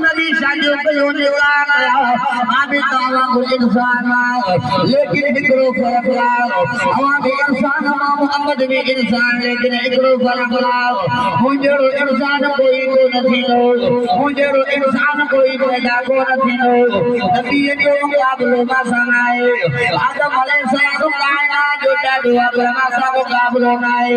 नबी शादी कयो निवान आबी तावा को इंसान लेकिन एकरो फर्क लाओ हवा भी इंसान मोहम्मद भी इंसान लेकिन एकरो फर्क लाओ मुझरो इंसान कोई को नहीं लो मुझरो इंसान कोई पैदा को नहीं लो नबी जो मुकाबलो ना सनाए आदम अलैहिस्सलाम कायनात जो दुआ करना सब मुकाबलो ना है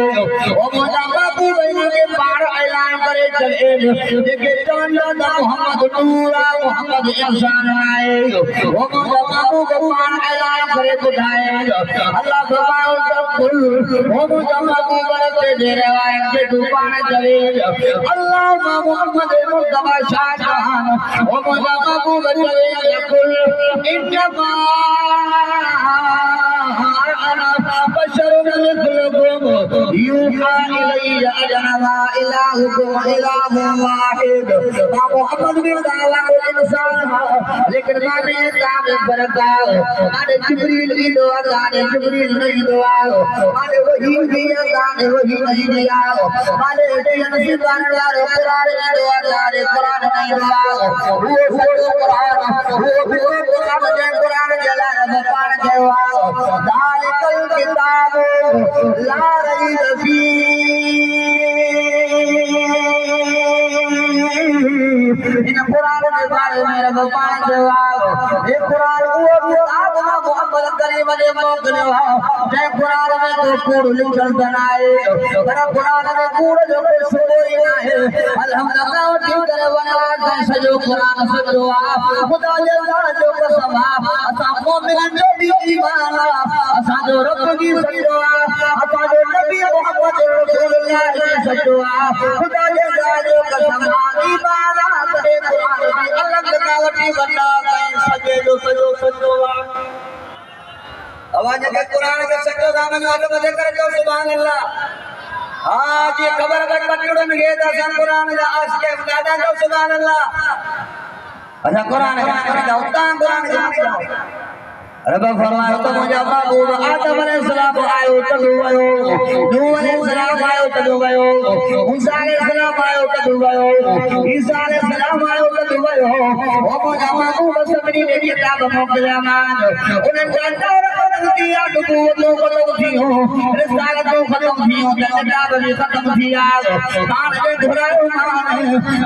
ओ मोजा बाबू बहन के पार ऐलान करे चले देखे चंदा मोहम्मद नूरा मोहम्मद इंसान आए ओ मोजा बाबू के पार ऐलान करे बुधाए अल्लाह फरमाओ तब कुल ओ मोजा बाबू बरते दे रवाए के दुकान चले अल्लाह मोहम्मद मुस्तफा शाहजहां ओ मोजा बाबू बरते कुल इन्नमा बशर मिथलुकुम यूहा इलैया अन्नमा इलाहुकुम इलाहुन वाहिद मोहम्मद भी दावा को इंसान लेकिन माने दाम बरका माने जिब्रील की दुआ माने जिब्रील नहीं दुआ माने वही दिया माने वही नहीं दिया माने नसीब वाला कुरान की दुआ माने कुरान नहीं दुआ वो सच्चा कुरान वो कुरान जला बपान देवा दालिकल किताब ला रईब इन कुरान के बारे में रब पान जवाब ये कुरान वो किताब मोहम्मद करीम ने मोकले हो जे कुरान में तो कूड़ लिखल बनाए पर कुरान में कूड़ जो कोई ना है अल्हम्दुलिल्लाह ठीक करे वना सजो कुरान सजो खुदा जे जो कसम असा मोमिन जो भी ईमान असा जो रब की सजो असा जो नबी मोहम्मद रसूलुल्लाह की सजो खुदा जे जो कसम ईमान करे कुरान की अलग लगावटी बना कहीं सजे जो सजो सजो आवाज के कुरान के सजो दामन वाले मजे कर जो सुभान अल्लाह आज ये खबर का कटड़न गए दसन कुरान का आज के दादा जो सुभान अल्लाह अच्छा कुरान का उत्तम कुरान का रब फरमाए तो मुझे बाबू आदम अलैहिस्सलाम आयो चलो गयो नूह अलैहिस्सलाम आयो चलो गयो मूसा अलैहिस्सलाम आयो चलो गयो ईसा अलैहिस्सलाम आयो चलो गयो ओ मुझे बाबू सबनी ने किताब मोकलिया मान उन्हें जानता और दिया नबूवत खत्म थी हो रिसालत खत्म थी हो किताब भी खत्म थी आ मान ने घुरायो मान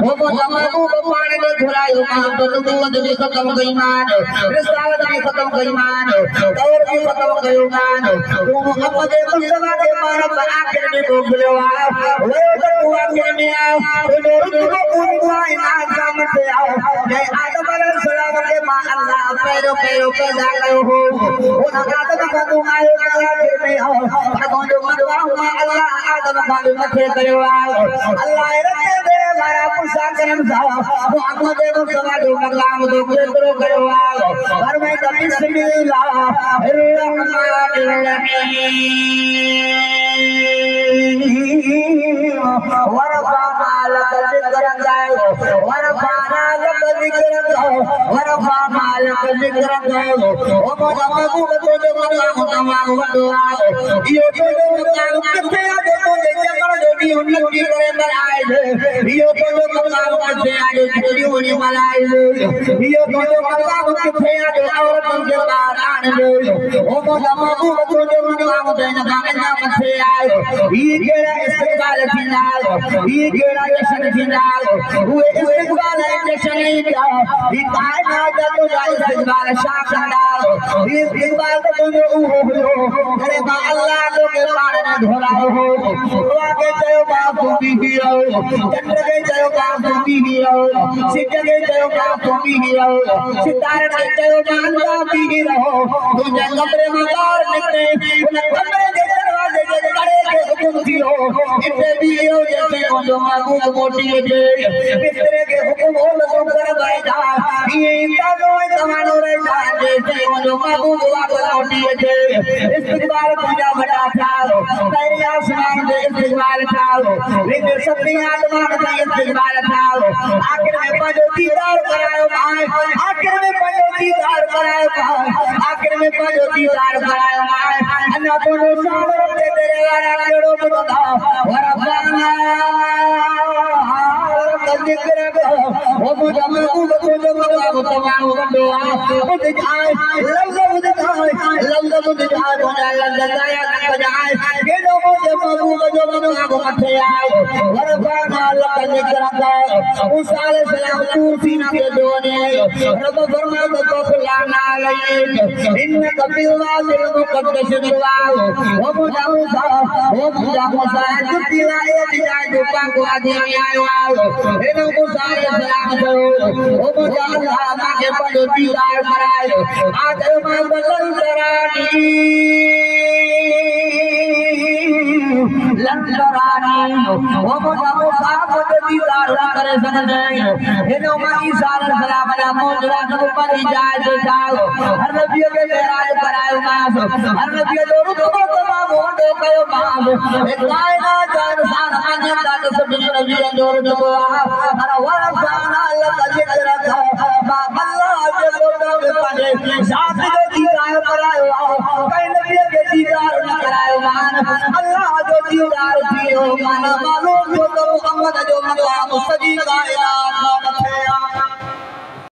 ओ मुझे बाबू मान ने घुरायो मान तो नबूवत भी खत्म गई मान रिसालत भी खत्म गई और भी खत्म कयो मान तू मोहम्मद मुस्तफा के मान पर आखिर में मोकलियो वो तो आखिर में आओ तो को कोई ना सामने से आओ जय आदम अलैहिस्सलाम के मान अल्लाह पैरों पैरों पे जागयो हो उन आदम का तू आयो आखिर में आओ भगवान जो मनवा हुआ अल्लाह आदम का भी मथे कयो अल्लाह रखे दे मारा पुसा करम सा मोहम्मद मुस्तफा जो मकाम दो केतरो कयो और मैं ورفعنا لك ذكرك ورفعنا لك ذكرك ورفعنا لك ذكرك ومجمعك وتجمعك وتجمعك ये तो जो मकान किथे आज तो जगह जो भी होनी होनी करे बनाए ये तो जो मकान किथे आज होनी होनी बनाए ये तो जो मकान किथे आज औरत के बाहर आने दे ओ मजमू तो जो मकान देना गाना किथे आए ये केड़ा इस्तेकाल फिनाल ये केड़ा जश्न फिनाल वो इस्तेकाल जश्न नहीं क्या ये कायनात तो जा इस्तेकाल शानदार ये इस्तेकाल तो जो हो अरे अल्लाह तो के बारे में ढोला हो दुआ के जय बाप भी हियो चंद्र के जय बाप भी हियो सिद्ध के जय बाप भी हियो सितारे के जय बाप भी हियो तू कमरे में बाहर निकले उन कमरे के दरवाजे के कड़े के हुक्म दियो इतने भी हो जैसे जो मांगू मोटी के बिस्तरे के हुक्म हो तो कर बैठा ये इंदा जो जमानो रे जैसे जो मांगू मोटी के इस्तिकबाल पूजा बड़ा चालो तेरे आसमान दे इस्तिकबाल चालो लेकिन सबनी आसमान दे इस्तिकबाल चालो आखिर में पंजो दीदार करायो भाई आखिर में पंजो दीदार करायो भाई आखिर में पंजो दीदार करायो भाई अन्ना कोनो सामर दे तेरे वाला केड़ो बता वरबाना जिक्र वो मुजम्मल बुध जाए लफ्ज़ बुध जाए बोला लंदया जाए के लोगों के महबूब जो मनो को मथे आए वरफाना लक जिक्र उस साले सलाम तू सीना के दोने रब फरमाए तो खुलाना अलैक इन्नक बिल्लाहिल मुक़द्दस दुआ वो मुजा मूसा जुतिला ए जाए दुआ को आदि आयो एनो मूसा सलाम करो ओ मुजा अल्लाह माके पड़ो दीदार कराए आदर मा बदल करानी लंदरानी वो मुजा मूसा को दीदार करे सकते एनो मा ईसा सलाम ना मोजरा को पर जाए तो जाओ हर नबी के मेराज करायो मास हर नबी दोरो तो मोडो कयो मास एक कायना जान सान अन्य दात सब नबी दोरो तो हर वरसाना लक जिक्र बा अल्लाह के लोटा में पाने साथ जो दीदार करायो कई नबी के दीदार न करायो मान अल्लाह जो दीदार दियो मान मालूम जो तो मोहम्मद जो मकाम